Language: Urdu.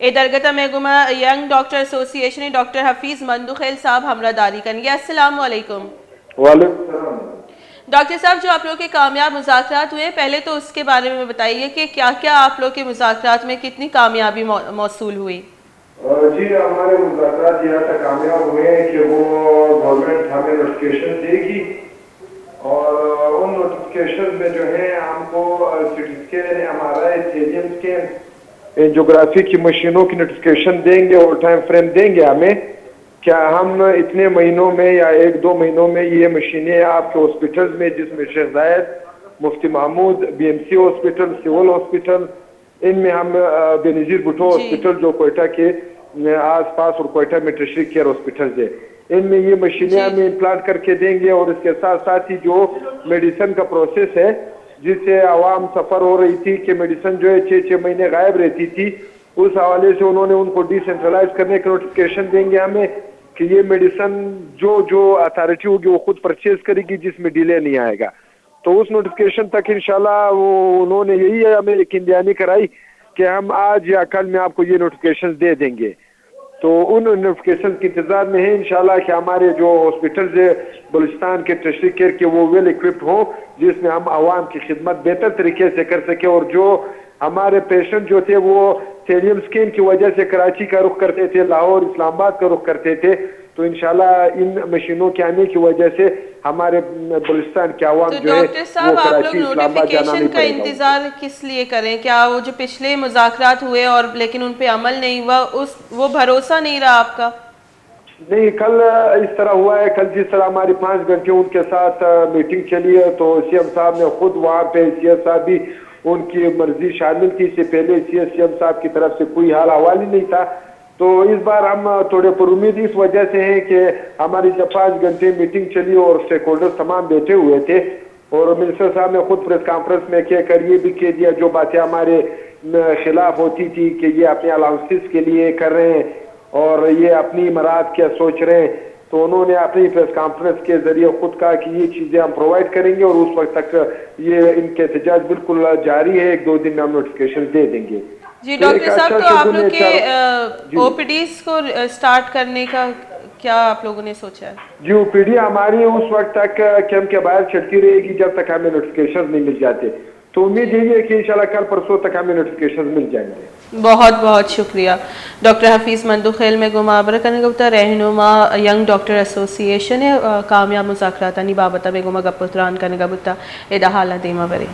درگتا میگما ینگ ڈاکٹر ایسوسی ایشن ڈاکٹر حفیظ مندوخیل صاحب ہمراہ داری کرنگے۔ السلام علیکم۔ وعلیکم السلام۔ ڈاکٹر صاحب، جو آپ لوگ کے کامیاب مذاکرات ہوئے، پہلے تو اس کے بارے میں بتائیے کہ کیا کیا آپ لوگ کے مذاکرات میں کتنی کامیابی موصول ہوئی؟ جی، ہمارے مذاکرات یہاں تک کامیاب ہوئے ہیں کہ وہ گورنمنٹ ہمیں نوٹیفکیشن دے گی اور ان نوٹیفکیشن میں جو ہے ہم کو C T scan, M R I, thallium scan, angiography کی مشینوں کی نوٹیفکیشن دیں گے اور ٹائم فریم دیں گے ہمیں کیا ہم اتنے مہینوں میں یا 1-2 مہینوں میں یہ مشینیں آپ کے ہاسپٹل میں، جس میں Sheikh Zayed, Mufti Mahmood, B M C hospital, civil hospital, ان میں ہم بے نظیر بھٹو ہاسپٹل جو کوئٹہ کے آس پاس اور کوئٹہ میں ٹرشری کیئر ہاسپٹل ہے، ان میں یہ مشینیں ہمیں امپلانٹ کر کے دیں گے۔ اور اس کے ساتھ ساتھ ہی جو میڈیسن کا پروسیس ہے جس سے عوام سفر ہو رہی تھی کہ میڈیسن جو ہے 6 مہینے غائب رہتی تھی، اس حوالے سے انہوں نے ان کو ڈی سینٹرلائز کرنے کی نوٹیفکیشن دیں گے ہمیں کہ یہ میڈیسن جو اتھارٹی ہوگی وہ خود پرچیز کرے گی، جس میں ڈیلے نہیں آئے گا۔ تو اس نوٹیفکیشن تک انشاءاللہ انہوں نے یہی ہمیں یقین دہانی کرائی کہ ہم آج یا کل میں آپ کو یہ نوٹیفکیشن دے دیں گے۔ تو ان نوٹیفکیشن کے انتظار میں ہے انشاءاللہ کہ ہمارے جو ہاسپٹلز ہیں بلوچستان کے ٹرشری کیئر کے وہ ویل ایکوپڈ ہوں، جس میں ہم عوام کی خدمت بہتر طریقے سے کر سکیں، اور جو ہمارے پیشنٹ جو تھے وہ تھیلیم اسکین کی وجہ سے کراچی کا رخ کرتے تھے، لاہور، اسلام آباد کا رخ کرتے تھے، تو انشاءاللہ ان مشینوں کے آنے کی وجہ سے ہمارے بلوچستان کے عوام جو ہے ڈاکٹر صاحب، وہ آپ لوگ کراچی، اسلام آباد جانا نوٹیفیکیشن نہیں کا پڑے گا۔ انتظار کس لیے کریں؟ کیا وہ جو پچھلے مذاکرات ہوئے اور لیکن ان پہ عمل نہیں ہوا، وہ بھروسہ نہیں رہا آپ کا؟ نہیں، کل اس طرح ہوا ہے، کل جس طرح ہماری 5 گھنٹے ان کے ساتھ میٹنگ چلی ہے تو سی ایم صاحب نے خود وہاں پہ، سی ایس صاحب بھی ان کی مرضی شامل تھی، اس سے پہلے سی ایم صاحب کی طرف سے کوئی حال حوال ہی نہیں تھا۔ تو اس بار ہم تھوڑے پر امید اس وجہ سے ہیں کہ ہماری جب 5 گھنٹے میٹنگ چلی اور اسٹیک ہولڈر تمام بیٹھے ہوئے تھے اور منسٹر صاحب نے خود پریس کانفرنس میں کہہ کر یہ بھی کہہ دیا جو باتیں ہمارے خلاف ہوتی تھی کہ یہ اپنے الاؤنسز کے لیے کر رہے ہیں اور یہ اپنی مراد کیا سوچ رہے ہیں، تو انہوں نے اپنی پریس کانفرنس کے ذریعے خود کہا کہ یہ چیزیں ہم پرووائڈ کریں گے اور اس وقت تک یہ ان کے احتجاج بالکل جاری ہے، 1-2 دن میں ہم نوٹیفکیشن دے دیں گے۔ جی ڈاکٹر صاحب، تو آپ لوگ کے او پی ڈیز کو سٹارٹ کرنے کا کیا آپ لوگوں نے سوچا ہے؟ جی، او پی ڈی ہماری اس وقت تک کیمپ کے باہر چلتی رہے گی جب تک ہمیں نوٹیفکیشن نہیں مل جاتے، تو امید یہی ہے کہ انشاءاللہ کل پرسوں تک ہمیں نوٹیفکیشن مل جائیں گے۔ بہت بہت شکریہ ڈاکٹر حفیظ مندوخیل میں گمابرہ کرنے گبتا رہنما ینگ ڈاکٹر ایسوسی ایشن کامیاب مذاکرات بابتا میں گما گپتران کرنے گبتا ایدہ حالہ دیما برے۔